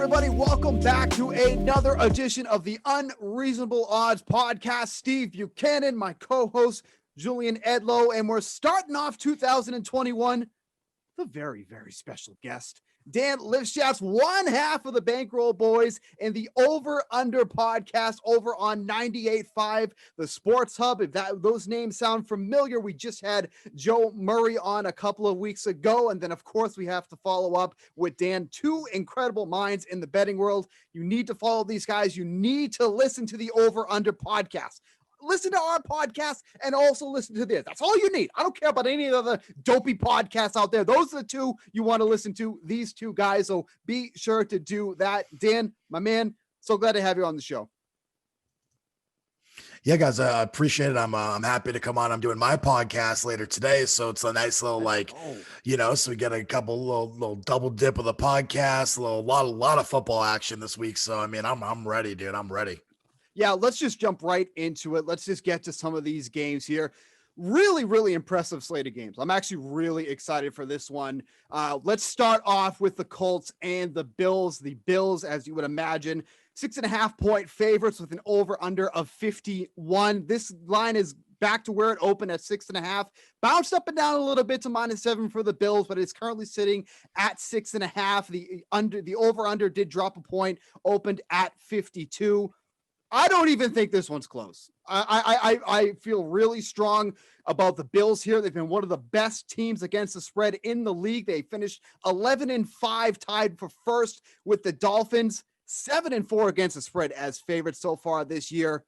everybody. Welcome back to another edition of the Unreasonable Odds podcast. Steve Buchanan, my co-host, Julian Edlow, and we're starting off 2021 with a very, very special guest. Dan Lifshatz, one half of the Bankroll Boys and the Over Under podcast over on 98.5, the Sports Hub. If those names sound familiar, we just had Joe Murray on a couple of weeks ago. And then, of course, we have to follow up with Dan, two incredible minds in the betting world. You need to follow these guys. You need to listen to the Over Under podcast. Listen to our podcast and also listen to this. That's all you need. I don't care about any other dopey podcasts out there. Those are the two you want to listen to, these two guys. So be sure to do that. Dan, my man, so glad to have you on the show. Yeah, guys, I appreciate it. I'm happy to come on. I'm doing my podcast later today, so it's a nice little so we get a couple little double dip of the podcast, a lot of football action this week. So I mean, I'm ready, dude. I'm ready. Yeah, let's just jump right into it. Let's just get to some of these games here. Really, really impressive slate of games. I'm actually really excited for this one. Let's start off with the Colts and the Bills. The Bills, as you would imagine, 6.5 point favorites with an over-under of 51. This line is back to where it opened at 6.5. Bounced up and down a little bit to -7 for the Bills, but it's currently sitting at 6.5. The over-under did drop a point, opened at 52. I don't even think this one's close. I feel really strong about the Bills here. They've been one of the best teams against the spread in the league. They finished 11-5, tied for first with the Dolphins, 7-4 against the spread as favorites so far this year.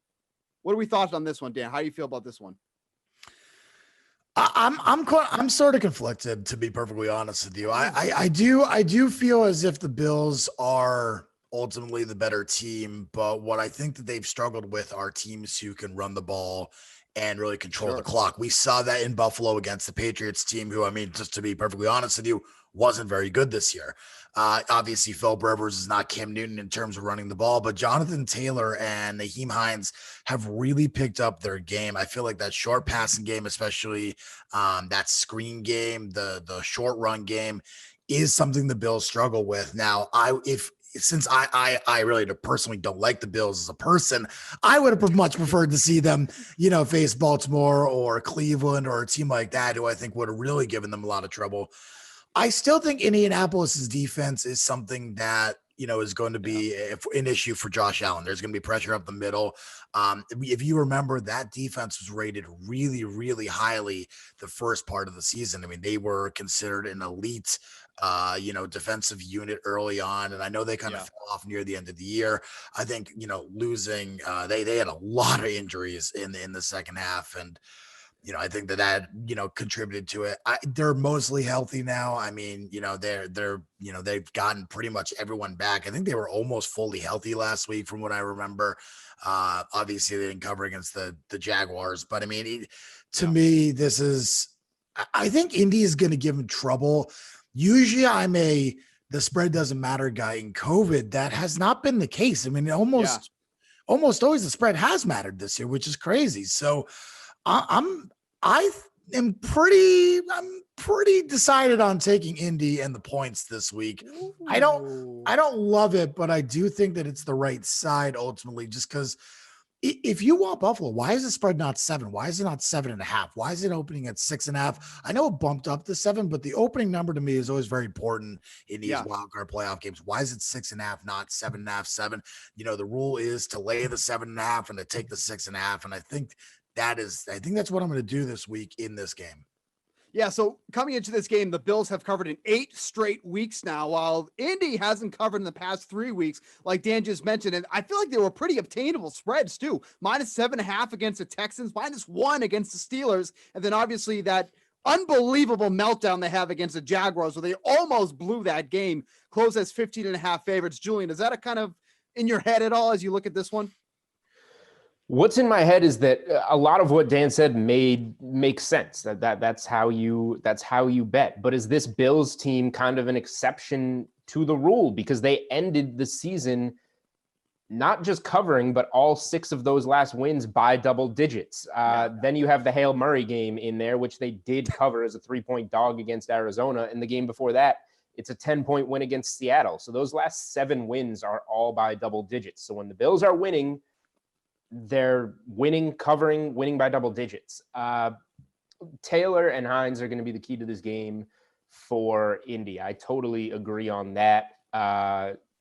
What are we thoughts on this one, Dan? How do you feel about this one? I'm sort of conflicted, to be perfectly honest with you. I do feel as if the Bills are ultimately the better team, but what I think that they've struggled with are teams who can run the ball and really control the clock. We saw that in Buffalo against the Patriots team, who, I mean, just to be perfectly honest with you, wasn't very good this year. Obviously, Philip Rivers is not Cam Newton in terms of running the ball, but Jonathan Taylor and Naheem Hines have really picked up their game. I feel like that short passing game, especially that screen game, the short run game, is something the Bills struggle with. Now, since I really personally don't like the Bills as a person, I would have much preferred to see them, face Baltimore or Cleveland or a team like that, who I think would have really given them a lot of trouble. I still think Indianapolis's defense is something that, is going to be an issue for Josh Allen. There's going to be pressure up the middle. If you remember, that defense was rated really, really highly the first part of the season. I mean, they were considered an elite defensive unit early on. And I know they kind of fell off near the end of the year. I think, losing, they had a lot of injuries in the second half. And, I think that contributed to it. They're mostly healthy now. I mean, they've gotten pretty much everyone back. I think they were almost fully healthy last week from what I remember. Obviously they didn't cover against the Jaguars, but I mean, to me, I think Indy is going to give them trouble. Usually I'm the spread doesn't matter guy. In COVID, that has not been the case. I mean, almost always the spread has mattered this year, which is crazy. So I'm pretty decided on taking Indy and the points this week. Ooh. I don't love it, but I do think that it's the right side ultimately, just because if you want Buffalo, why is the spread not 7? Why is it not 7.5? Why is it opening at 6.5? I know it bumped up to 7, but the opening number to me is always very important in these wildcard playoff games. Why is it 6.5, not 7.5, 7? The rule is to lay the 7.5 and to take the 6.5. And I think that's what I'm going to do this week in this game. Yeah, so coming into this game, the Bills have covered in 8 straight weeks now, while Indy hasn't covered in the past 3 weeks, like Dan just mentioned. And I feel like they were pretty obtainable spreads too. -7.5 against the Texans, -1 against the Steelers. And then obviously that unbelievable meltdown they have against the Jaguars, where they almost blew that game, closed as 15.5 favorites. Julian, is that a kind of in your head at all as you look at this one? What's in my head is that a lot of what Dan said makes sense. That's how you bet. But is this Bills team kind of an exception to the rule, because they ended the season not just covering, but all 6 of those last wins by double digits. Then you have the Hail Murray game in there, which they did cover as a 3-point dog against Arizona. And the game before that, It's a 10-point win against Seattle. So those last 7 wins are all by double digits. So when the Bills are winning, they're winning, covering, winning by double digits. Taylor and Hines are going to be the key to this game for Indy. I totally agree on that.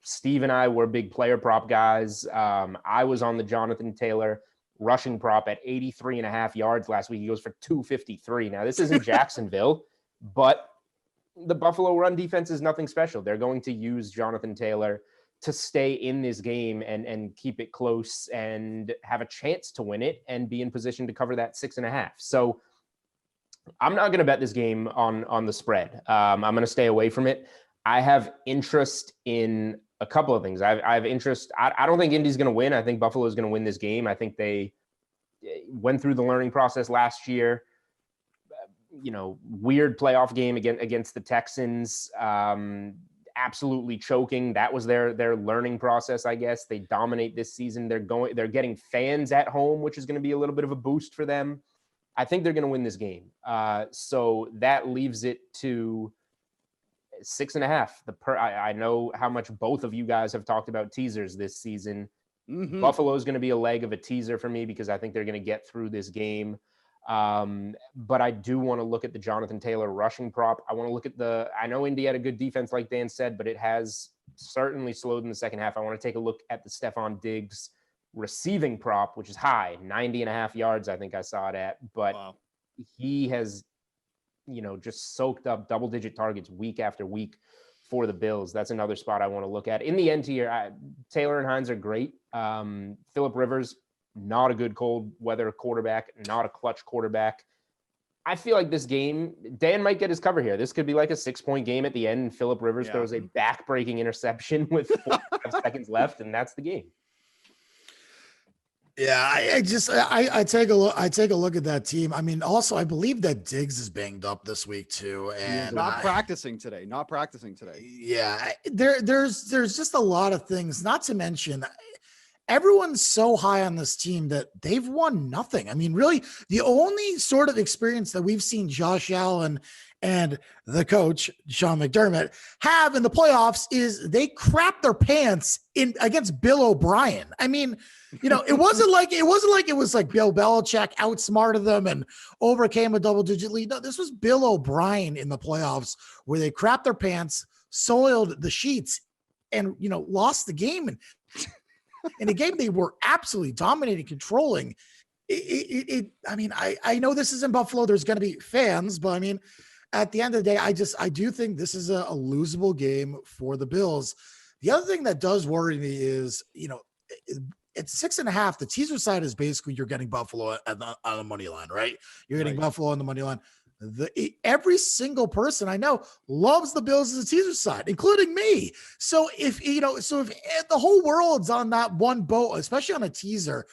Steve and I were big player prop guys. I was on the Jonathan Taylor rushing prop at 83.5 yards last week. He goes for 253. Now, this isn't Jacksonville, but the Buffalo run defense is nothing special. They're going to use Jonathan Taylor to stay in this game and keep it close and have a chance to win it and be in position to cover that 6.5. So I'm not going to bet this game on the spread. I'm going to stay away from it. I have interest in a couple of things. I have interest. I don't think Indy's going to win. I think Buffalo is going to win this game. I think they went through the learning process last year. Weird playoff game against the Texans, absolutely choking. That was their learning process, I guess. They dominate this season. They're getting fans at home, which is going to be a little bit of a boost for them. I think they're going to win this game. So that leaves it to 6.5. I know how much both of you guys have talked about teasers this season. Mm-hmm. Buffalo is going to be a leg of a teaser for me because I think they're going to get through this game. But I do want to look at the Jonathan Taylor rushing prop. I want to look at I know Indy had a good defense, like Dan said, but it has certainly slowed in the second half. I want to take a look at the Stephon Diggs receiving prop, which is high, 90.5 yards. I think I saw it at, but wow. He has, just soaked up double-digit targets week after week for the Bills. That's another spot I want to look at. In the end here, Taylor and Hines are great. Phillip Rivers, not a good cold weather quarterback, not a clutch quarterback. I feel like this game, Dan might get his cover here. This could be like a 6-point game at the end, and Phillip Rivers throws a back-breaking interception with 4 seconds left, and that's the game. Yeah, I take a look at that team. I mean, also I believe that Diggs is banged up this week too, and not practicing today. Yeah, there's just a lot of things. Not to mention, everyone's so high on this team that they've won nothing. I mean, really, the only sort of experience that we've seen Josh Allen and the coach, Sean McDermott, have in the playoffs is they crap their pants against Bill O'Brien. I mean, it wasn't like it was like Bill Belichick outsmarted them and overcame a double-digit lead. No, this was Bill O'Brien in the playoffs where they crapped their pants, soiled the sheets, and lost the game. And in a game they were absolutely dominating, controlling. I know this is in Buffalo. There's going to be fans, but I mean, at the end of the day, I do think this is a losable game for the Bills. The other thing that does worry me is, at 6.5, the teaser side is basically you're getting Buffalo on the money line, right? You're getting Buffalo on the money line. Every single person I know loves the Bills as a teaser side, including me. So if the whole world's on that one boat, especially on a teaser,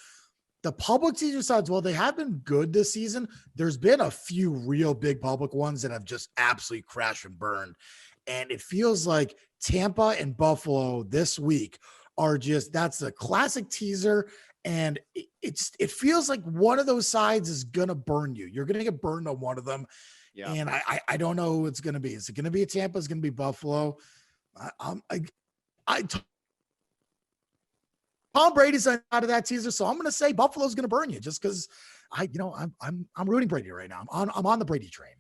the public teaser sides, while they have been good this season, there's been a few real big public ones that have just absolutely crashed and burned. And it feels like Tampa and Buffalo this week are that's a classic teaser. And it feels like one of those sides is going to burn you. You're going to get burned on one of them. Yeah. And I don't know who it's going to be. Is it going to be a Tampa? Is it going to be Buffalo? Tom Brady's out of that teaser, so I'm going to say Buffalo's going to burn you just because I'm rooting Brady right now. I'm on the Brady train.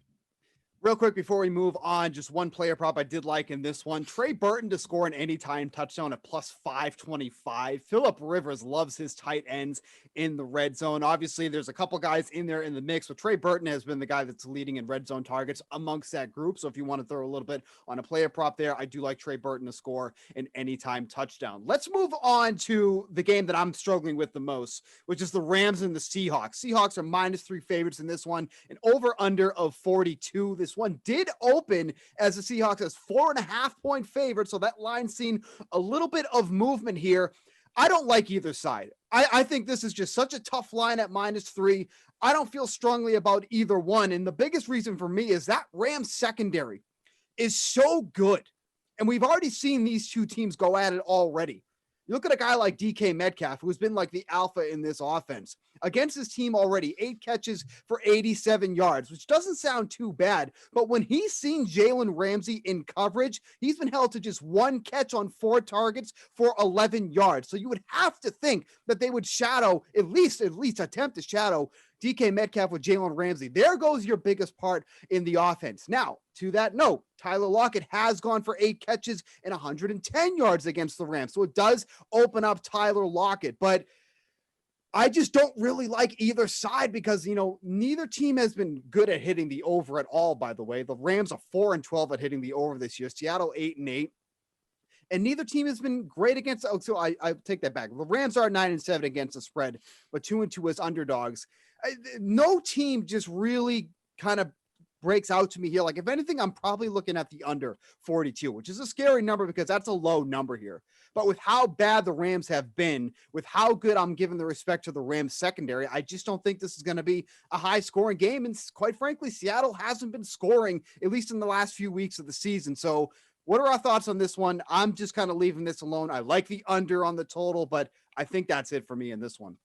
Real quick before we move on, just one player prop I did like in this one. Trey Burton to score an anytime touchdown at plus 525. Phillip Rivers loves his tight ends in the red zone. Obviously, there's a couple guys in there in the mix, but Trey Burton has been the guy that's leading in red zone targets amongst that group. So if you want to throw a little bit on a player prop there, I do like Trey Burton to score an anytime touchdown. Let's move on to the game that I'm struggling with the most, which is the Rams and the Seahawks. Seahawks are -3 favorites in this one, an over-under of 42. This one did open as the Seahawks as 4.5-point favorite. So that line's seen a little bit of movement here. I don't like either side. I think this is just such a tough line at -3. I don't feel strongly about either one. And the biggest reason for me is that Rams secondary is so good. And we've already seen these two teams go at it already. You look at a guy like DK Metcalf, who's been like the alpha in this offense. against his team already, 8 catches for 87 yards, which doesn't sound too bad. But when he's seen Jalen Ramsey in coverage, he's been held to just 1 catch on 4 targets for 11 yards. So you would have to think that they would shadow, at least attempt to shadow DK Metcalf with Jalen Ramsey. There goes your biggest part in the offense. Now, to that note, Tyler Lockett has gone for 8 catches and 110 yards against the Rams. So it does open up Tyler Lockett, but I just don't really like either side because, neither team has been good at hitting the over at all, by the way. The Rams are 4-12 at hitting the over this year. Seattle 8-8. And neither team has been great against. Oh, so I take that back. The Rams are 9-7 against the spread, but 2-2 as underdogs. No team just really kind of breaks out to me here. Like, if anything, I'm probably looking at the under 42, which is a scary number because that's a low number here. But with how bad the Rams have been, with how good I'm giving the respect to the Rams secondary, I just don't think this is going to be a high scoring game. And quite frankly, Seattle hasn't been scoring, at least in the last few weeks of the season. So what are our thoughts on this one? I'm just kind of leaving this alone. I like the under on the total, but I think that's it for me in this one.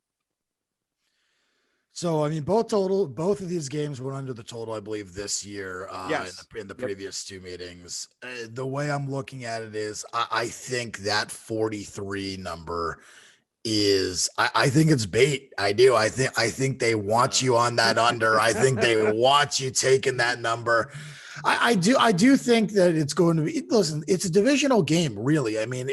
So, I mean, both of these games went under the total, I believe, this year Yes. in the previous 2 meetings. The way I'm looking at it is I think that 43 number is, I think it's bait. I do. I think they want you on that under. I think they want you taking that number. I do think that it's going to be, listen, it's a divisional game, really. I mean,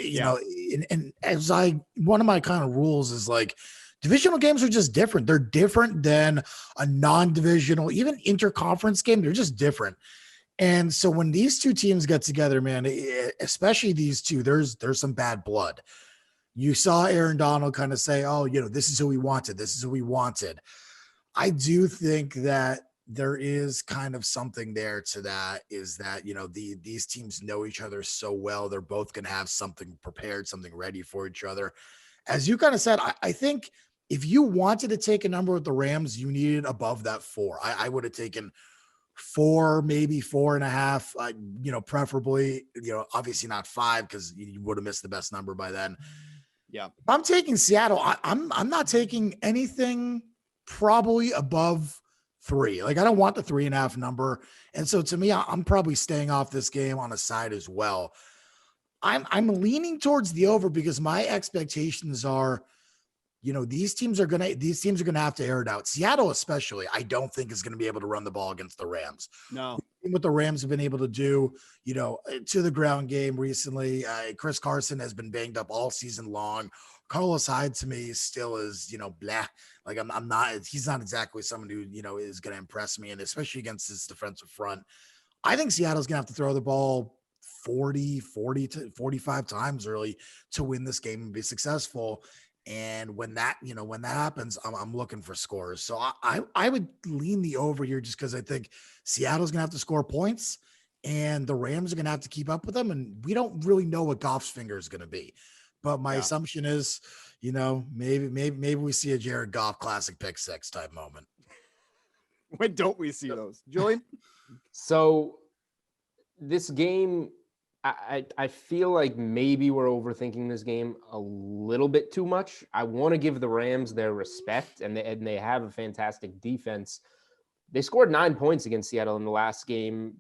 and as one of my kind of rules is like, divisional games are just different. They're different than a non-divisional, even interconference game. They're just different. And so when these two teams get together, man, especially these two, there's some bad blood. You saw Aaron Donald kind of say, oh, this is who we wanted. This is who we wanted. I do think that there is kind of something there to that, is that, these teams know each other so well. They're both going to have something prepared, something ready for each other. As you kind of said, I think if you wanted to take a number with the Rams, you needed above that 4. I would have taken 4, maybe 4.5, preferably, obviously not 5 because you would have missed the best number by then. Yeah. If I'm taking Seattle, I'm not taking anything probably above 3. Like, I don't want the 3.5 number. And so to me, I'm probably staying off this game on a side as well. I'm leaning towards the over because my expectations are, these teams are gonna have to air it out. Seattle, especially, I don't think is going to be able to run the ball against the Rams. No. What the Rams have been able to do, to the ground game recently. Chris Carson has been banged up all season long. Carlos Hyde to me still is, blah. Like, he's not exactly someone who, is going to impress me. And especially against this defensive front, I think Seattle's going to have to throw the ball 40 to 45 times early to win this game and be successful. And when that happens, I'm looking for scores. So I would lean the over here just because I think Seattle's going to have to score points and the Rams are going to have to keep up with them. And we don't really know what Goff's finger is going to be. But my assumption is, maybe we see a Jared Goff classic pick 6 type moment. When don't we see those? Julian? So this game, I feel like maybe we're overthinking this game a little bit too much. I want to give the Rams their respect, and they have a fantastic defense. They scored 9 points against Seattle in the last game,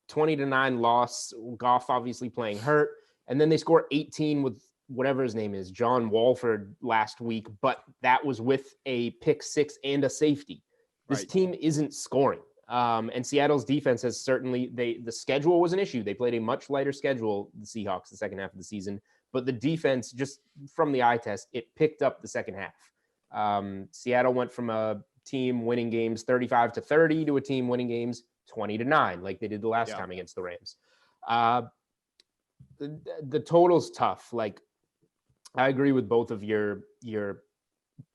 20-9 loss. Goff obviously playing hurt, and then they scored 18 with whatever his name is, John Walford last week, but that was with a pick 6 and a safety. This team isn't scoring. And Seattle's defense has certainly, the schedule was an issue. They played a much lighter schedule, the Seahawks, the second half of the season, but the defense, just from the eye test, it picked up the second half. Seattle went from a team winning games 35-30 to a team winning games 20-9, like they did the last time against the Rams. The total's tough. Like, I agree with both of your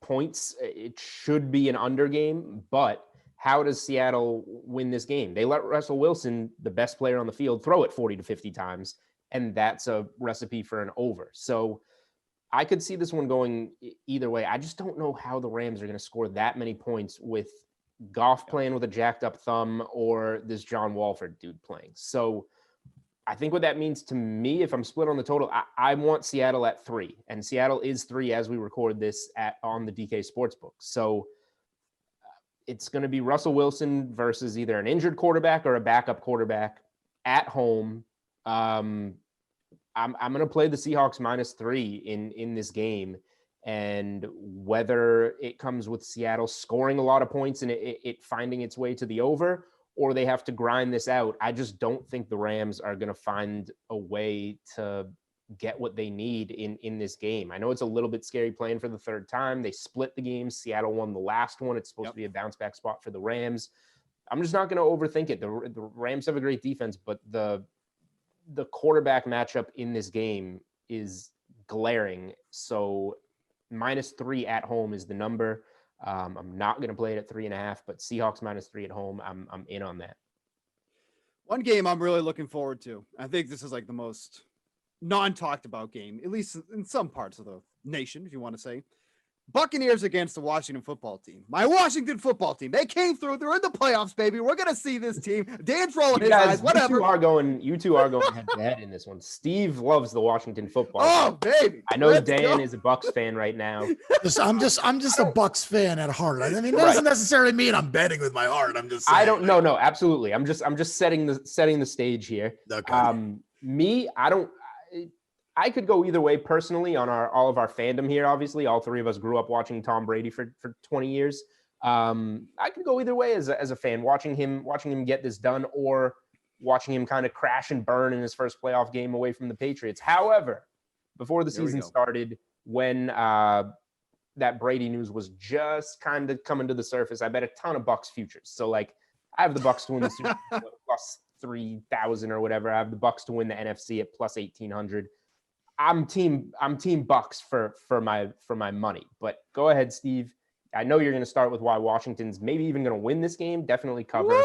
points. It should be an under game, but how does Seattle win this game? They let Russell Wilson, the best player on the field, throw it 40 to 50 times, and that's a recipe for an over. So I could see this one going either way. I just don't know how the Rams are going to score that many points with Goff playing with a jacked up thumb or this John Walford dude playing. So I think what that means to me, if I'm split on the total, I want Seattle at 3, and Seattle is 3 as we record this on the DK Sportsbook. So it's going to be Russell Wilson versus either an injured quarterback or a backup quarterback at home. I'm going to play the Seahawks -3 in this game. And whether it comes with Seattle scoring a lot of points and it finding its way to the over, or they have to grind this out, I just don't think the Rams are going to find a way to get what they need in this game. I know it's a little bit scary playing for the third time. They split the game. Seattle won the last one. It's supposed to be a bounce back spot for the Rams. I'm just not going to overthink it. The Rams have a great defense, but the quarterback matchup in this game is glaring. So -3 at home is the number. I'm not going to play it at 3.5, but Seahawks -3 at home. I'm in on that. One game I'm really looking forward to. I think this is like the most non-talked about game, at least in some parts of the nation, if you want to say. Buccaneers against the Washington football team. My Washington football team. They came through. They're in the playoffs, baby. We're going to see this team. Dan's rolling his eyes. Whatever. You two are going head to head in this one. Steve loves the Washington football team. Baby. I know Dan is a Bucs fan right now. I'm just a Bucs fan at heart. I mean, that doesn't necessarily mean I'm betting with my heart. I'm just saying. I don't know. No, absolutely. I'm just setting the stage here. Okay. I could go either way personally on all of our fandom here. Obviously, all three of us grew up watching Tom Brady for 20 years. I could go either way as a fan, watching him get this done, or watching him kind of crash and burn in his first playoff game away from the Patriots. However, before the season started, when that Brady news was just kind of coming to the surface, I bet a ton of Bucs futures. So like, I have the Bucs to win the Super Bowl at plus 3,000 or whatever. I have the Bucs to win the NFC at plus 1,800. I'm team Bucs for my money. But go ahead, Steve. I know you're going to start with why Washington's maybe even going to win this game. Definitely cover.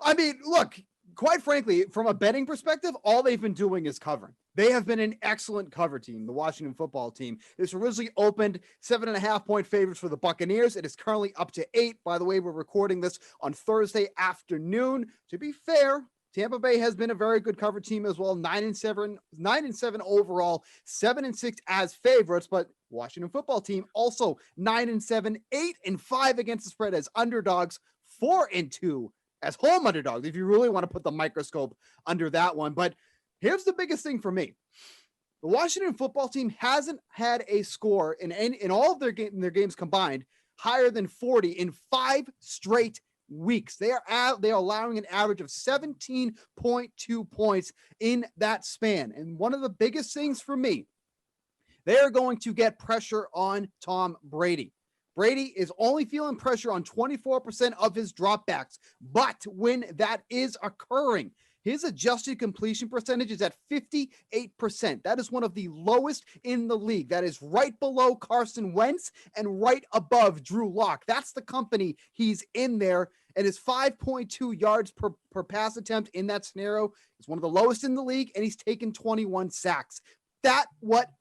I mean, look, quite frankly, from a betting perspective, all they've been doing is covering. They have been an excellent cover team, the Washington football team. This originally opened 7.5-point favorites for the Buccaneers. It is currently up to 8. By the way, we're recording this on Thursday afternoon. To be fair, Tampa Bay has been a very good cover team as well. 9-7 overall, 7-6 as favorites, but Washington football team also 9-7, 8-5 against the spread as underdogs, 4-2 as home underdogs, if you really want to put the microscope under that one. But here's the biggest thing for me. The Washington football team hasn't had a score in all of their games combined higher than 40 in 5 straight weeks. They are allowing an average of 17.2 points in that span. And one of the biggest things for me, they are going to get pressure on Tom Brady. Brady is only feeling pressure on 24% of his dropbacks. But when that is occurring, his adjusted completion percentage is at 58%. That is one of the lowest in the league. That is right below Carson Wentz and right above Drew Lock. That's the company he's in there. And his 5.2 yards per pass attempt in that scenario is one of the lowest in the league, and he's taken 21 sacks. That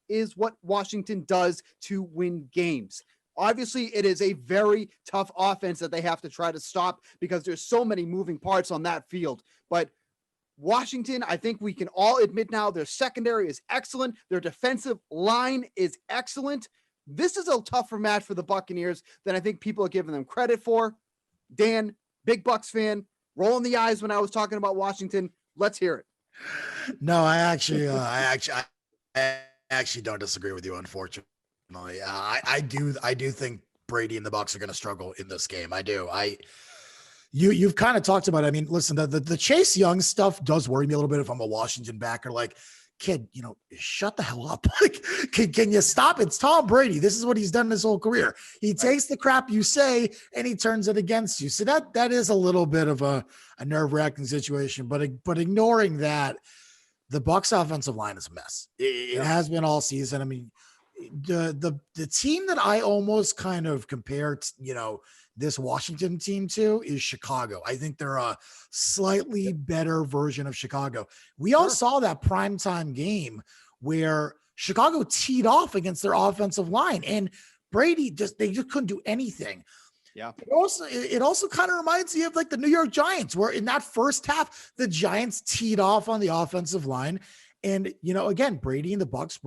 is what Washington does to win games. Obviously, it is a very tough offense that they have to try to stop because there's so many moving parts on that field. But Washington, I think we can all admit now, their secondary is excellent. Their defensive line is excellent. This is a tougher match for the Buccaneers than I think people are giving them credit for. Dan, big Bucs fan, rolling the eyes when I was talking about Washington. Let's hear it. No, I actually don't disagree with you. Unfortunately, I do think Brady and the Bucs are going to struggle in this game. I do. You've kind of talked about it. I mean, listen, the Chase Young stuff does worry me a little bit if I'm a Washington backer. Like, kid, shut the hell up. Like, can you stop? It's Tom Brady. This is what he's done his whole career. He takes the crap you say and he turns it against you. So that is a little bit of a nerve-wracking situation. But ignoring that, the Bucs offensive line is a mess. It has been all season. I mean, the team that I almost kind of compared, this Washington team to is Chicago. I think they're a slightly better version of Chicago. We all saw that primetime game where Chicago teed off against their offensive line, and Brady they just couldn't do anything. Yeah. It also kind of reminds me of like the New York Giants, where in that first half, the Giants teed off on the offensive line. And, again, Brady and the Bucs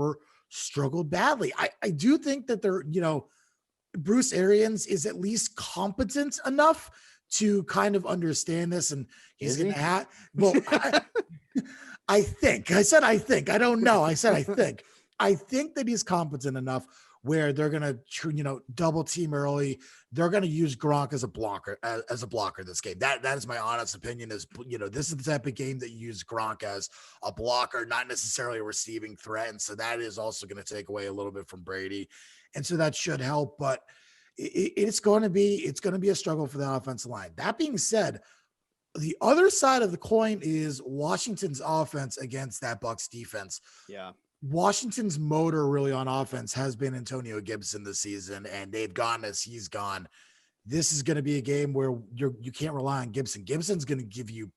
struggled badly. I do think that they're, Bruce Arians is at least competent enough to kind of understand this, and he's going to have. Well, I think. I said I think. I don't know. I said I think. I think that he's competent enough where they're going to, double team early. They're going to use Gronk as a blocker, this game. That is my honest opinion. Is this is the type of game that you use Gronk as a blocker, not necessarily a receiving threat, and so that is also going to take away a little bit from Brady, and so that should help. But it's going to be a struggle for the offensive line. That being said, the other side of the coin is Washington's offense against that Bucs defense. Yeah. Washington's motor really on offense has been Antonio Gibson this season, and they've gone as he's gone. This is going to be a game where you can't rely on Gibson. Gibson's going to give you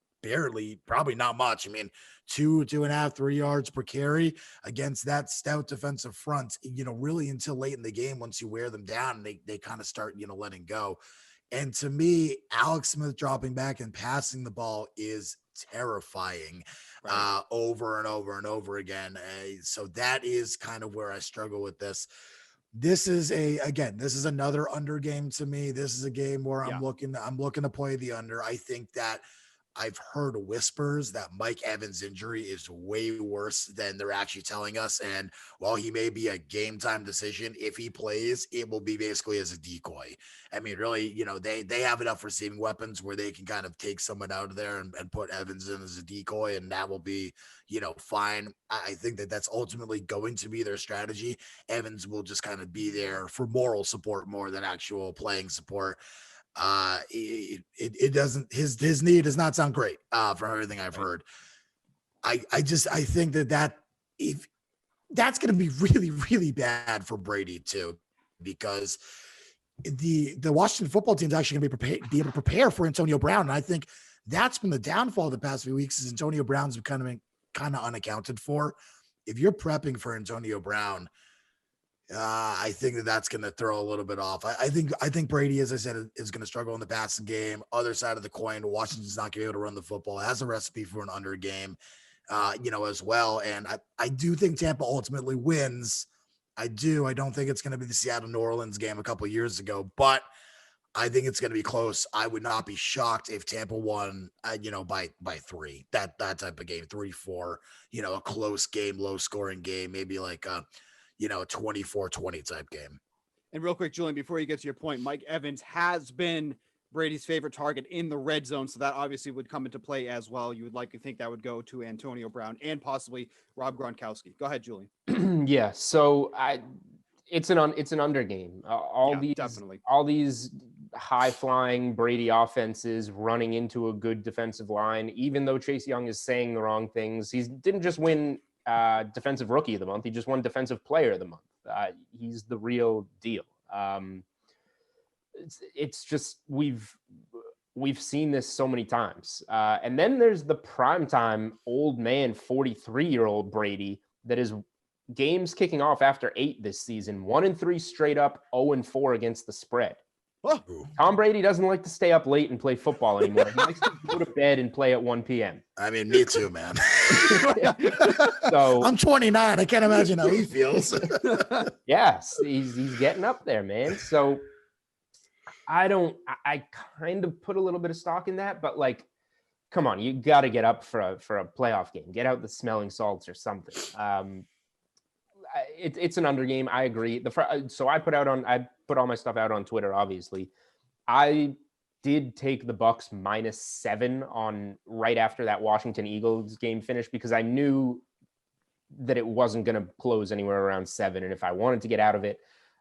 probably not much. I mean, 2.5, 3 yards per carry against that stout defensive front, really until late in the game, once you wear them down and they kind of start, letting go. And to me, Alex Smith dropping back and passing the ball is terrifying over and over and over again. So that is kind of where I struggle with this. This is another under game to me. This is a game where I'm looking to play the under. I think that I've heard whispers that Mike Evans' injury is way worse than they're actually telling us. And while he may be a game time decision, if he plays, it will be basically as a decoy. I mean, really, they have enough receiving weapons where they can kind of take someone out of there and put Evans in as a decoy, and that will be, fine. I think that that's ultimately going to be their strategy. Evans will just kind of be there for moral support more than actual playing support. It doesn't, his knee does not sound great from everything I've heard. I think that if that's going to be really, really bad for Brady too, because the Washington football team is actually going to be able to prepare for Antonio Brown. And I think that's been the downfall of the past few weeks, is Antonio Brown's kind of unaccounted for. If you're prepping for Antonio Brown, I think that's going to throw a little bit off. I think Brady, as I said, is going to struggle in the passing game. Other side of the coin, Washington's not going to be able to run the football. It has a recipe for an under game, as well. And I do think Tampa ultimately wins. I do. I don't think it's going to be the Seattle-New Orleans game a couple of years ago, but I think it's going to be close. I would not be shocked if Tampa won, by 3. That type of game, 3-4. A close game, low scoring game, maybe like a 24-20 type game. And real quick, Julian, before you get to your point, Mike Evans has been Brady's favorite target in the red zone, so that obviously would come into play as well. You would like to think that would go to Antonio Brown and possibly Rob Gronkowski. Go ahead, Julian. Yeah, so it's an under game. All these high flying Brady offenses running into a good defensive line, even though Chase Young is saying the wrong things. He didn't just win defensive rookie of the month. He just won defensive player of the month. He's the real deal. It's just, we've seen this so many times. And then there's the primetime old man, 43-year-old Brady that is games kicking off after 8 this season, 1-3 straight up, 0-4 against the spread. Oh. Tom Brady doesn't like to stay up late and play football anymore. He likes to go to bed and play at 1 p.m. I mean, me too, man. So I'm 29. I can't imagine how he feels. Yes, he's getting up there, man. So I kind of put a little bit of stock in that, but like, come on, you got to get up for a playoff game. Get out the smelling salts or something. It's an under game. I agree. So I put all my stuff out on Twitter. Obviously, I did take the Bucs -7 on right after that Washington Eagles game finished, because I knew that it wasn't going to close anywhere around 7, and if I wanted to get out of it,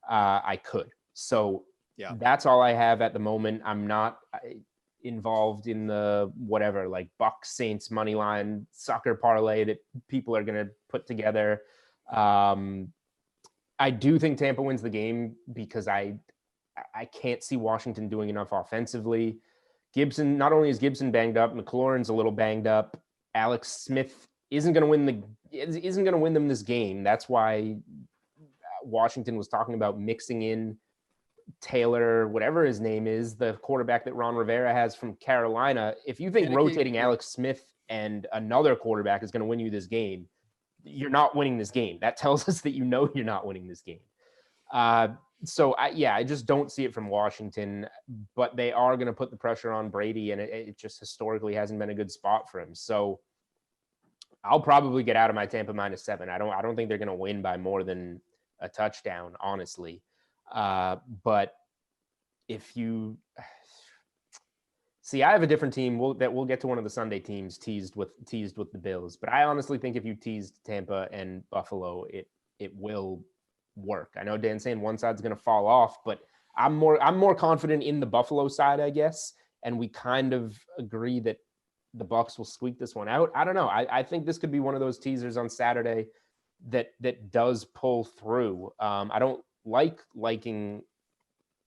I could. So yeah, that's all I have at the moment. I'm not involved in the whatever, like Bucs Saints money line sucker parlay that people are going to put together. I do think Tampa wins the game because I can't see Washington doing enough offensively. Gibson, not only is Gibson banged up, McLaurin's a little banged up. Alex Smith isn't going to win them this game. That's why Washington was talking about mixing in Taylor, whatever his name is, the quarterback that Ron Rivera has from Carolina. If you think rotating Alex Smith and another quarterback is going to win you this game, you're not winning this game. That tells us that you're not winning this game. So I just don't see it from Washington, but they are going to put the pressure on Brady, and it just historically hasn't been a good spot for him. So I'll probably get out of my Tampa -7. I don't think they're going to win by more than a touchdown, honestly. But if you see, I have a different team. We'll get to one of the Sunday teams teased with the Bills. But I honestly think if you teased Tampa and Buffalo, it will work. I know Dan's saying one side's going to fall off, but I'm more confident in the Buffalo side, I guess. And we kind of agree that the Bucs will squeak this one out. I don't know. I think this could be one of those teasers on Saturday that does pull through. I don't liking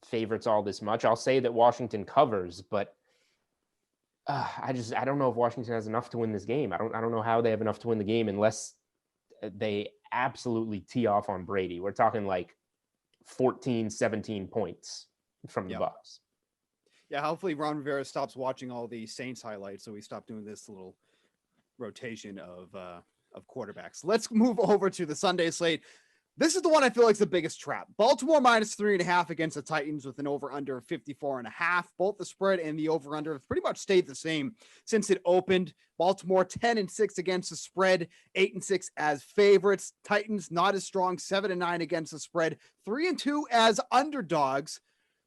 favorites all this much. I'll say that Washington covers, but I don't know if Washington has enough to win this game. I don't know how they have enough to win the game unless they absolutely tee off on Brady. We're talking like 14, 17 points from the Bucs. Yeah, hopefully Ron Rivera stops watching all the Saints highlights, so we stop doing this little rotation of quarterbacks. Let's move over to the Sunday slate. This is the one I feel like is the biggest trap. Baltimore -3.5 against the Titans with an over-under of 54.5. Both the spread and the over-under have pretty much stayed the same since it opened. Baltimore 10-6 against the spread, 8-6 as favorites. Titans not as strong, 7-9 against the spread, 3-2 as underdogs.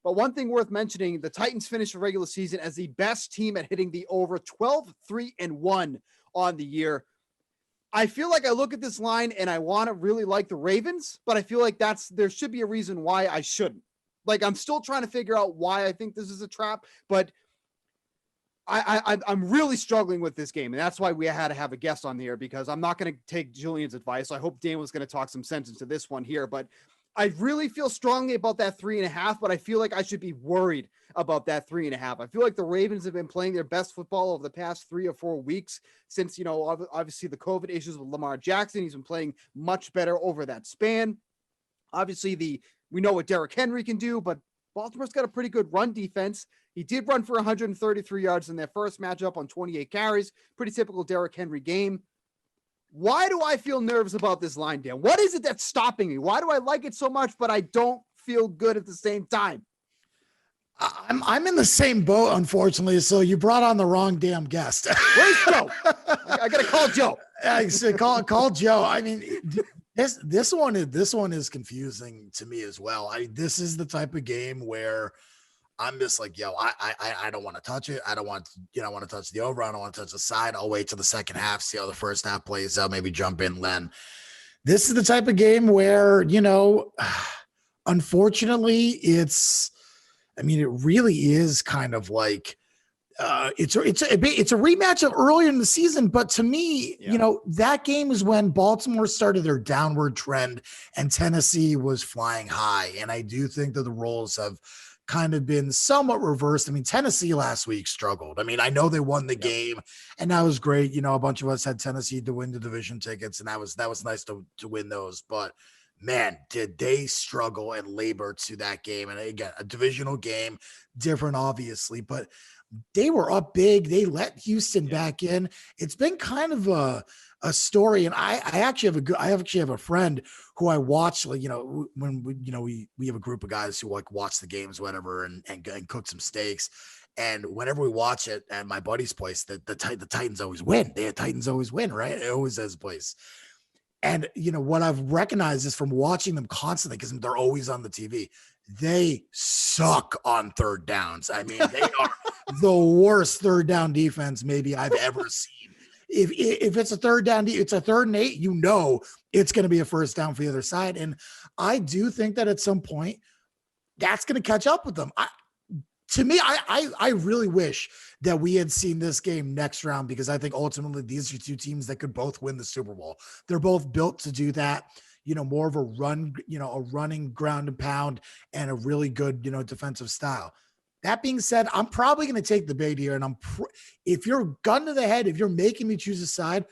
But one thing worth mentioning, the Titans finished the regular season as the best team at hitting the over, 12-3-1 on the year. I feel like I look at this line and I want to really like the Ravens, but I feel like there should be a reason why I shouldn't. Like, I'm still trying to figure out why I think this is a trap, but I'm really struggling with this game. And that's why we had to have a guest on here, because I'm not going to take Julian's advice. I hope Dan was going to talk some sense into this one here, but I really feel strongly about that 3.5, but I feel like I should be worried about that 3.5. I feel like the Ravens have been playing their best football over the past 3 or 4 weeks since, obviously the COVID issues with Lamar Jackson. He's been playing much better over that span. Obviously we know what Derrick Henry can do, but Baltimore's got a pretty good run defense. He did run for 133 yards in their first matchup on 28 carries. Pretty typical Derrick Henry game. Why do I feel nervous about this line, Dan? What is it that's stopping me? Why do I like it so much, but I don't feel good at the same time? I'm in the same boat, unfortunately. So you brought on the wrong damn guest. Where's Joe? I gotta call Joe. I said, call Joe. I mean, this one is confusing to me as well. This is the type of game where I'm just like, I don't want to touch it. I don't want to touch the over. I don't want to touch the side. I'll wait till the second half, see how the first half plays out, maybe jump in then. This is the type of game where, unfortunately, it really is kind of like it's a rematch of earlier in the season. But to me, that game is when Baltimore started their downward trend and Tennessee was flying high. And I do think that the roles have kind of been somewhat reversed. I mean, Tennessee last week struggled. I mean, I know they won the game and that was great. A bunch of us had Tennessee to win the division tickets, and that was nice to win those. But man, did they struggle and labor to that game. And again, a divisional game, different obviously, but they were up big. They let Houston back in. It's been kind of a story. And I actually have a friend who I watch, when we have a group of guys who watch the games, whatever, and cook some steaks. And whenever we watch it at my buddy's place, the Titans always win. The Titans always win, right? It always his place. And what I've recognized is from watching them constantly, because they're always on the TV, they suck on third downs. I mean, they are the worst third down defense maybe I've ever seen. If it's a third down, it's a 3rd and 8, it's going to be a first down for the other side. And I do think that at some point that's going to catch up with them. I really wish that we had seen this game next round, because I think ultimately these are two teams that could both win the Super Bowl. They're both built to do that. More of a run, a running ground and pound and a really good, defensive style. That being said, I'm probably going to take the bait here. And if you're gun to the head, if you're making me choose a side,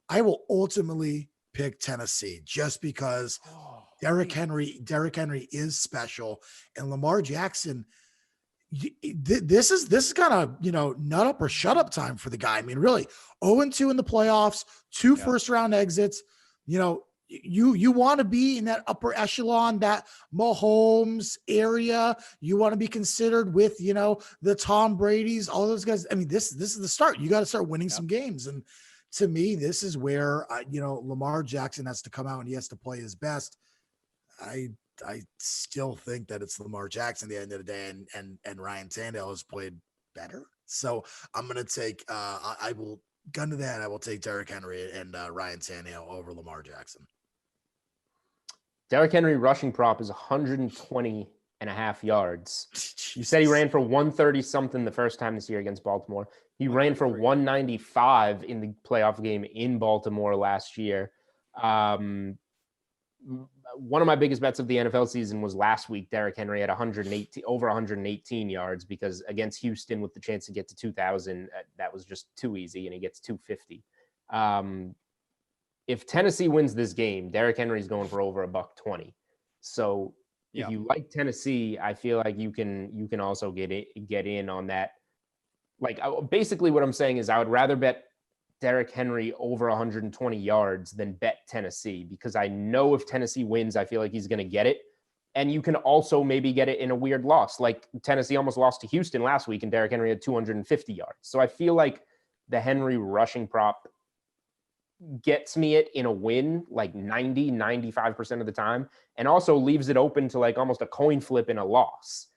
I will ultimately pick Tennessee, just because Derrick Henry is special, and Lamar Jackson, this is kind of, nut up or shut up time for the guy. I mean, really 0-2 in the playoffs, 2 first round exits, you want to be in that upper echelon, that Mahomes area. You want to be considered with, the Tom Brady's, all those guys. I mean, this is the start. You got to start winning some games. And to me, this is where, Lamar Jackson has to come out and he has to play his best. I still think that it's Lamar Jackson at the end of the day, and Ryan Tannehill has played better. So I'm going to take, I will gun to that. I will take Derrick Henry and Ryan Tannehill over Lamar Jackson. Derrick Henry rushing prop is 120.5 yards. Jesus. You said he ran for 130 something the first time this year against Baltimore. He ran for 195 in the playoff game in Baltimore last year. One of my biggest bets of the NFL season was last week. Derrick Henry at over 118 yards, because against Houston with the chance to get to 2,000, that was just too easy, and he gets 250. If Tennessee wins this game, Derrick Henry's going for over $120. So if you like Tennessee, I feel like you can also get in on that. Like, basically what I'm saying is I would rather bet Derrick Henry over 120 yards than bet Tennessee, because I know if Tennessee wins, I feel like he's going to get it. And you can also maybe get it in a weird loss. Like Tennessee almost lost to Houston last week and Derrick Henry had 250 yards. So I feel like the Henry rushing prop gets me it in a win like 95% of the time, and also leaves it open to like almost a coin flip in a loss.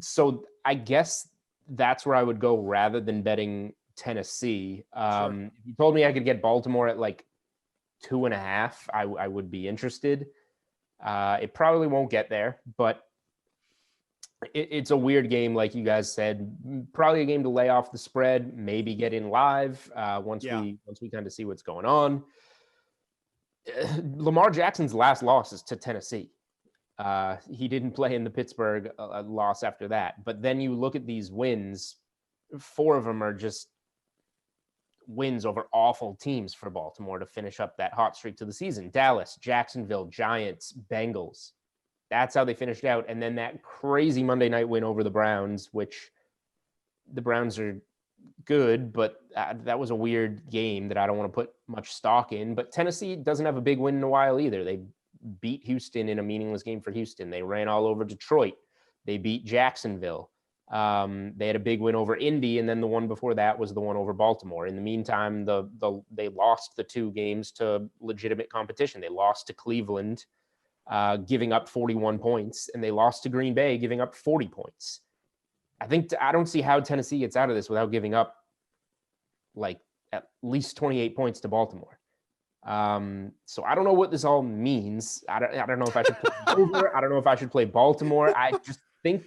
So I guess that's where I would go rather than betting Tennessee. If you told me I could get Baltimore at like 2.5, I would be interested. It probably won't get there, but it's a weird game, like you guys said. Probably a game to lay off the spread, maybe get in live once we kind of see what's going on. Lamar Jackson's last loss is to Tennessee. He didn't play in the Pittsburgh loss after that. But then you look at these wins, 4 of them are just wins over awful teams for Baltimore to finish up that hot streak to the season. Dallas, Jacksonville, Giants, Bengals. That's how they finished out. And then that crazy Monday night win over the Browns, which the Browns are good, but that was a weird game that I don't want to put much stock in. But Tennessee doesn't have a big win in a while either. They beat Houston in a meaningless game for Houston. They ran all over Detroit. They beat Jacksonville. They had a big win over Indy, and then the one before that was the one over Baltimore. In the meantime, they lost the 2 games to legitimate competition. They lost to Cleveland, giving up 41 points, and they lost to Green Bay, giving up 40 points. I don't see how Tennessee gets out of this without giving up like at least 28 points to Baltimore. So I don't know what this all means. I don't know if I should play over. I don't know if I should play Baltimore. I just think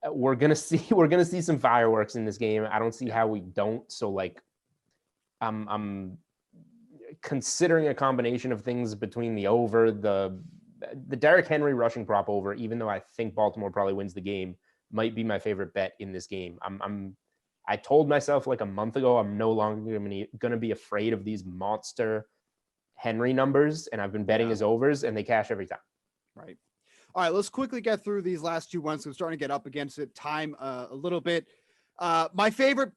we're gonna see some fireworks in this game. I don't see how we don't. So like, I'm considering a combination of things between the over, the Derrick Henry rushing prop over, even though I think Baltimore probably wins the game, might be my favorite bet in this game. I told myself like a month ago, I'm no longer going to be afraid of these monster Henry numbers, and I've been betting his overs, and they cash every time. Right. All right, let's quickly get through these last 2 ones. We're starting to get up against it time a little bit. My favorite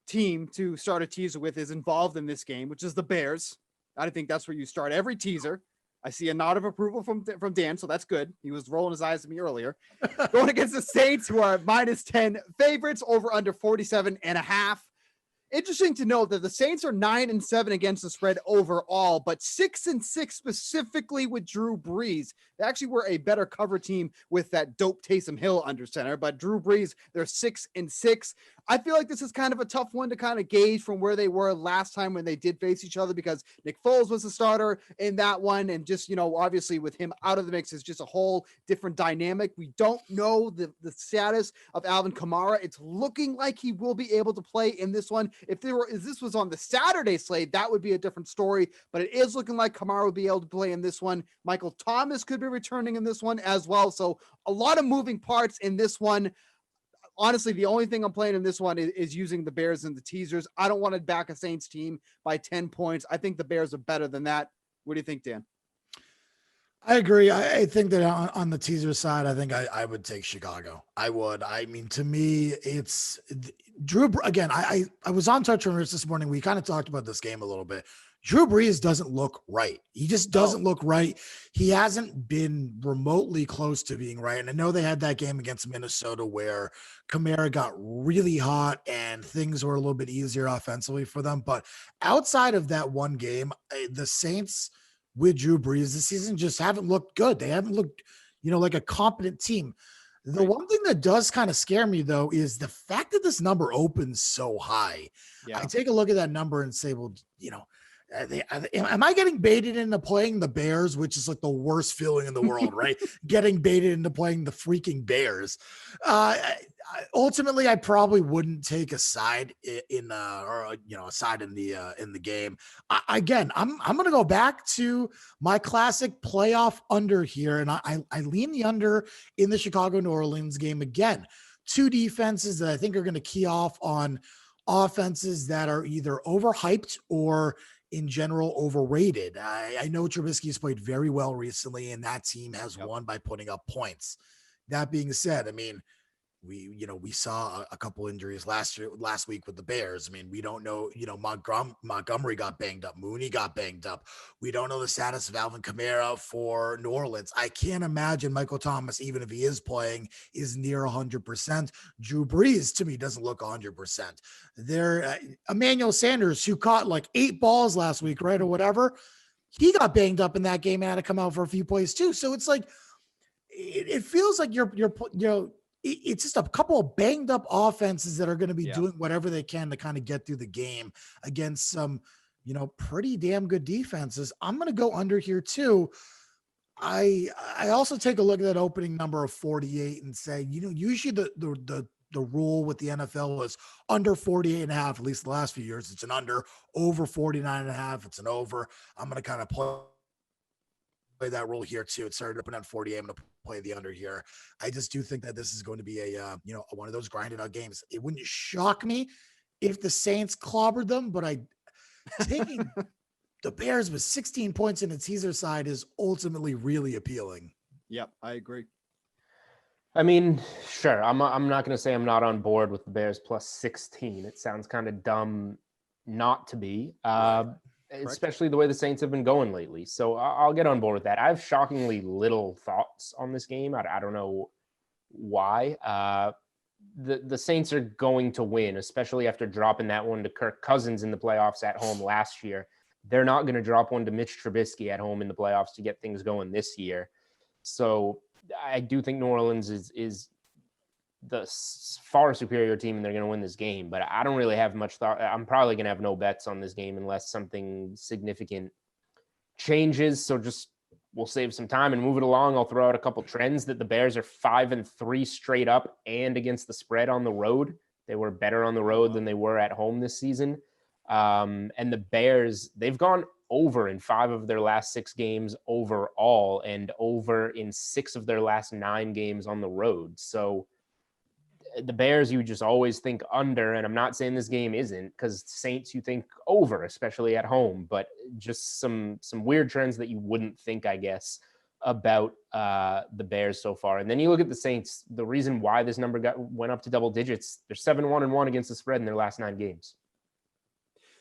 team to start a teaser with is involved in this game, which is the Bears. I think that's where you start every teaser. I see a nod of approval from Dan, so that's good. He was rolling his eyes at me earlier. Going against the Saints, who are -10 favorites, over under 47.5. Interesting to note that the Saints are 9-7 against the spread overall, but 6-6 specifically with Drew Brees. They actually were a better cover team with that dope Taysom Hill under center, but Drew Brees, they're 6-6. I feel like this is kind of a tough one to kind of gauge from where they were last time when they did face each other, because Nick Foles was the starter in that one. And just, obviously with him out of the mix is just a whole different dynamic. We don't know the status of Alvin Kamara. It's looking like he will be able to play in this one. If this was on the Saturday slate, that would be a different story, but it is looking like Kamara would be able to play in this one. Michael Thomas could be returning in this one as well. So a lot of moving parts in this one. Honestly, the only thing I'm playing in this one is using the Bears and the teasers. I don't want to back a Saints team by 10 points. I think the Bears are better than that. What do you think, Dan? I agree. I think that on the teaser side, I think I would take Chicago. I would. I mean, to me, it's Drew. Again, I was on Touch Rumors this morning. We kind of talked about this game a little bit. Drew Brees doesn't look right. He just doesn't look right. He hasn't been remotely close to being right. And I know they had that game against Minnesota where Kamara got really hot and things were a little bit easier offensively for them. But outside of that one game, the Saints with Drew Brees this season just haven't looked good. They haven't looked, like a competent team. The one thing that does kind of scare me, though, is the fact that this number opens so high. Yeah. I take a look at that number and say, well, am I getting baited into playing the Bears, which is like the worst feeling in the world, right? Getting baited into playing the freaking Bears. Ultimately, I probably wouldn't take a side in the game. Again, I'm going to go back to my classic playoff under here, and I lean the under in the Chicago New Orleans game again. Two defenses that I think are going to key off on offenses that are either overhyped or in general overrated. I know Trubisky has played very well recently, and that team has won by putting up points. That being said, I mean, we saw a couple injuries last week with the Bears. I mean, we don't know, Montgomery got banged up. Mooney got banged up. We don't know the status of Alvin Kamara for New Orleans. I can't imagine Michael Thomas, even if he is playing, is near 100%. Drew Brees, to me, doesn't look 100%. There, Emmanuel Sanders, who caught like 8 balls last week, right, or whatever, he got banged up in that game and had to come out for a few plays too. So it's like, it feels like it's just a couple of banged up offenses that are going to be doing whatever they can to kind of get through the game against some, pretty damn good defenses. I'm going to go under here too. I also take a look at that opening number of 48 and say, usually the rule with the NFL was under 48 and a half, at least the last few years. It's an under. Over 49 and a half, it's an over. I'm going to kind of play that rule here too. It started open at 48. I'm going to play the under here. I just do think that this is going to be a one of those grinded out games. It wouldn't shock me if the Saints clobbered them, but taking the Bears with 16 points in the teaser side is ultimately really appealing. Yep, I agree. I mean, sure. I'm not going to say I'm not on board with the Bears plus 16. It sounds kind of dumb not to be. Especially the way the Saints have been going lately. So I'll get on board with that. I have shockingly little thoughts on this game. I don't know why. The Saints are going to win, especially after dropping that one to Kirk Cousins in the playoffs at home last year. They're not going to drop one to Mitch Trubisky at home in the playoffs to get things going this year. So I do think New Orleans is the far superior team and they're going to win this game, but I don't really have much thought. I'm probably going to have no bets on this game unless something significant changes. So we'll save some time and move it along. I'll throw out a couple trends that the Bears are 5-3 straight up and against the spread on the road. They were better on the road than they were at home this season. And the Bears, they've gone over in 5 of their last 6 games overall and over in 6 of their last 9 games on the road. So the Bears, you just always think under, and I'm not saying this game isn't, because Saints you think over, especially at home, but just some weird trends that you wouldn't think, I guess, about the Bears so far. And then you look at the Saints, the reason why this number went up to double digits, they're 7-1-1 against the spread in their last 9 games.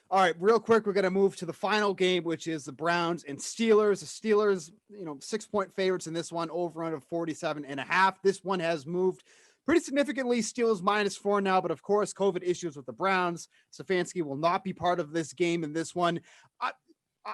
All right, real quick, we're going to move to the final game, which is the Browns and Steelers. The Steelers, 6-point favorites in this one, over under 47.5. This one has moved pretty significantly. Steelers -4 now, but of course, COVID issues with the Browns. Stefanski will not be part of this game in this one.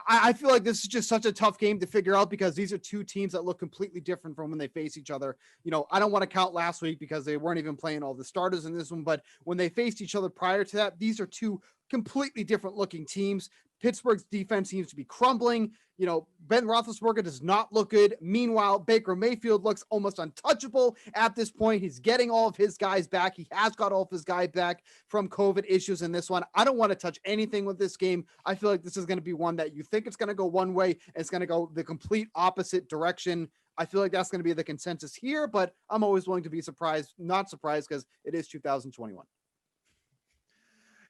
I feel like this is just such a tough game to figure out because these are two teams that look completely different from when they face each other. I don't want to count last week because they weren't even playing all the starters in this one, but when they faced each other prior to that, these are two completely different looking teams. Pittsburgh's defense seems to be crumbling. Ben Roethlisberger does not look good. Meanwhile, Baker Mayfield looks almost untouchable at this point. He's getting all of his guys back. He has got all of his guys back from COVID issues in this one. I don't want to touch anything with this game. I feel like this is going to be one that you think it's going to go one way, and it's going to go the complete opposite direction. I feel like that's going to be the consensus here, but I'm always willing to be not surprised because it is 2021.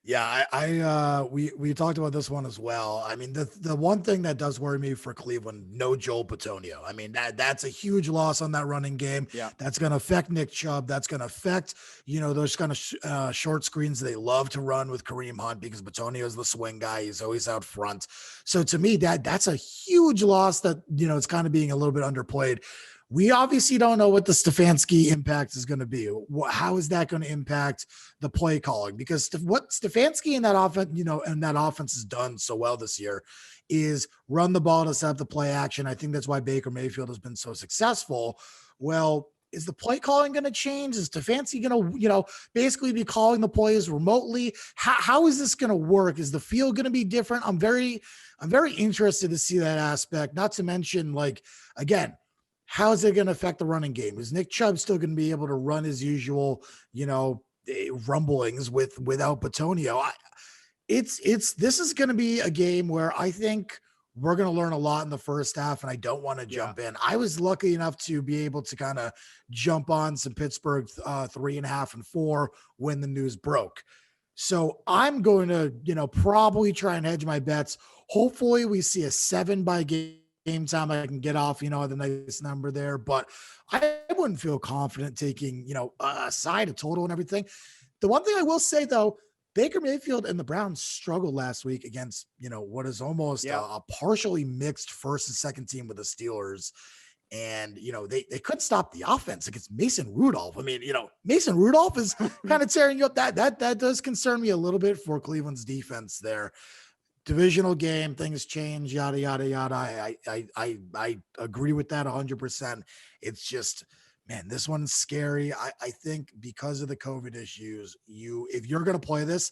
Yeah, we talked about this one as well. I mean, the one thing that does worry me for Cleveland, no Joel Bitonio. I mean, that's a huge loss on that running game. Yeah. That's going to affect Nick Chubb. That's going to affect, those kind of short screens they love to run with Kareem Hunt because Bitonio is the swing guy. He's always out front. So to me, that's a huge loss that, it's kind of being a little bit underplayed. We obviously don't know what the Stefanski impact is going to be. How is that going to impact the play calling? Because what Stefanski and that offense has done so well this year is run the ball to set up the play action. I think that's why Baker Mayfield has been so successful. Well, is the play calling going to change? Is Stefanski going to, basically be calling the plays remotely? How is this going to work? Is the field going to be different? I'm very interested to see that aspect. Not to mention, again, how is it going to affect the running game? Is Nick Chubb still going to be able to run his usual, rumblings without Bitonio? This is going to be a game where I think we're going to learn a lot in the first half, and I don't want to jump in. I was lucky enough to be able to kind of jump on some Pittsburgh 3.5 and 4 when the news broke. So I'm going to, probably try and hedge my bets. Hopefully we see a 7 by game time. I can get off, the nice number there, but I wouldn't feel confident taking, aside a total and everything. The one thing I will say though, Baker Mayfield and the Browns struggled last week against, what is almost a partially mixed first and second team with the Steelers. And, they couldn't stop the offense against Mason Rudolph. I mean, Mason Rudolph is kind of tearing you up. That does concern me a little bit for Cleveland's defense there. Divisional game, things change, yada, yada, yada. I agree with that 100%. It's just, man, this one's scary. I think because of the COVID issues, if you're going to play this,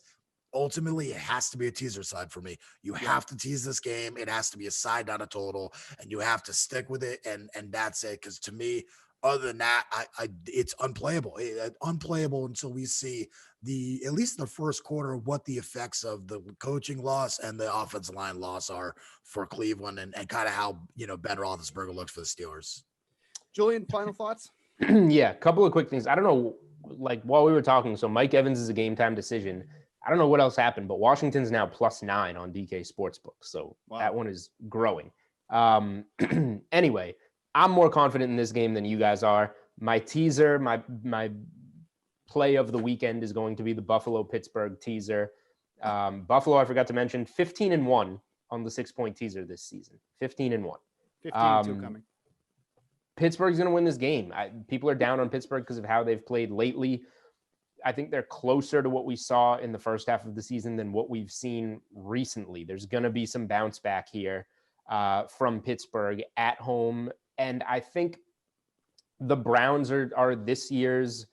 ultimately it has to be a teaser side for me. You have to tease this game. It has to be a side, not a total, and you have to stick with it. And that's it. Because to me, other than that, it's unplayable. Unplayable until we see at least the first quarter, what the effects of the coaching loss and the offensive line loss are for Cleveland and kind of how, Ben Roethlisberger looks for the Steelers. Julian, final thoughts? Yeah, a couple of quick things. I don't know, while we were talking, so Mike Evans is a game time decision. I don't know what else happened, but Washington's now +9 on DK Sportsbook. So That one is growing. Anyway, I'm more confident in this game than you guys are. My teaser, my play of the weekend is going to be the Buffalo-Pittsburgh teaser. Buffalo, I forgot to mention, 15-1 on the 6-point teaser this season. 15-1. 15-2 coming. Pittsburgh's going to win this game. People are down on Pittsburgh because of how they've played lately. I think they're closer to what we saw in the first half of the season than what we've seen recently. There's going to be some bounce back here from Pittsburgh at home. And I think the Browns are this year's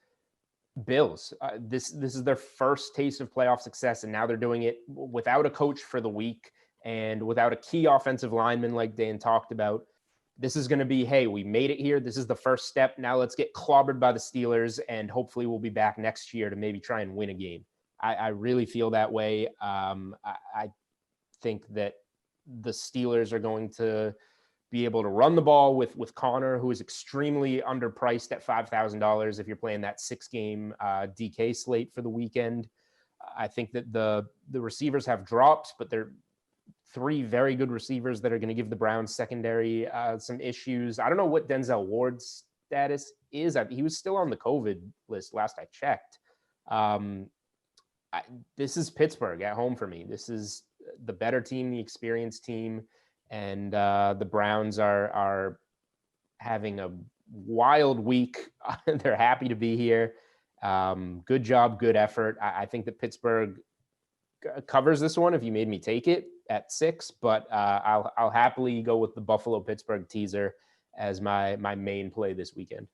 Bills. This is their first taste of playoff success, and now they're doing it without a coach for the week and without a key offensive lineman like Dan talked about. This is going to be, hey, we made it here. This is the first step. Now let's get clobbered by the Steelers, and hopefully we'll be back next year to maybe try and win a game. I really feel that way. I think that the Steelers are going to be able to run the ball with Connor, who is extremely underpriced at $5,000 if you're playing that 6-game DK slate for the weekend. I think that the receivers have dropped, but they're 3 very good receivers that are going to give the Browns secondary some issues. I don't know what Denzel Ward's status is. He was still on the COVID list last I checked. This is Pittsburgh at home for me. This is the better team, the experienced team. And the Browns are having a wild week. They're happy to be here. Good job, good effort. I think that Pittsburgh covers this one if you made me take it at 6, but I'll happily go with the Buffalo-Pittsburgh teaser as my main play this weekend.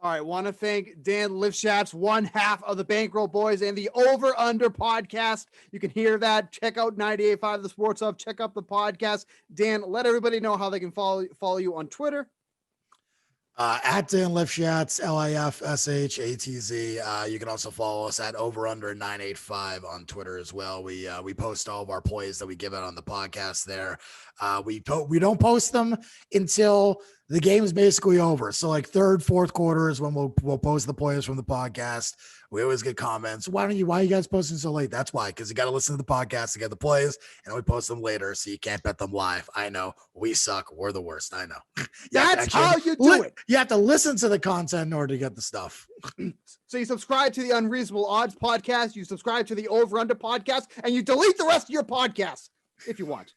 All right, want to thank Dan Lifshatz, one half of the Bankroll Boys and the Over Under podcast. You can hear that. Check out 98.5 The Sports Hub. Check out the podcast. Dan, let everybody know how they can follow you on Twitter. At Dan Lifshatz, Lifshatz. You can also follow us at Over Under 985 on Twitter as well. We post all of our plays that we give out on the podcast there. We don't post them until the game's basically over. So like third, fourth quarter is when we'll post the players from the podcast. We always get comments. Why are you guys posting so late? That's why, because you got to listen to the podcast to get the plays, and we post them later, so you can't bet them live. I know we suck. We're the worst. I know. That's how you do it. You have to listen to the content in order to get the stuff. So you subscribe to the Unreasonable Odds podcast, you subscribe to the Over Under podcast, and you delete the rest of your podcasts if you want.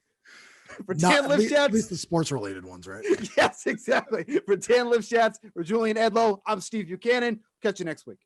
For Dan Lifshatz, at least the sports related ones, right? Yes, exactly. For Dan Lifshatz, for Julian Edlow, I'm Steve Buchanan. Catch you next week.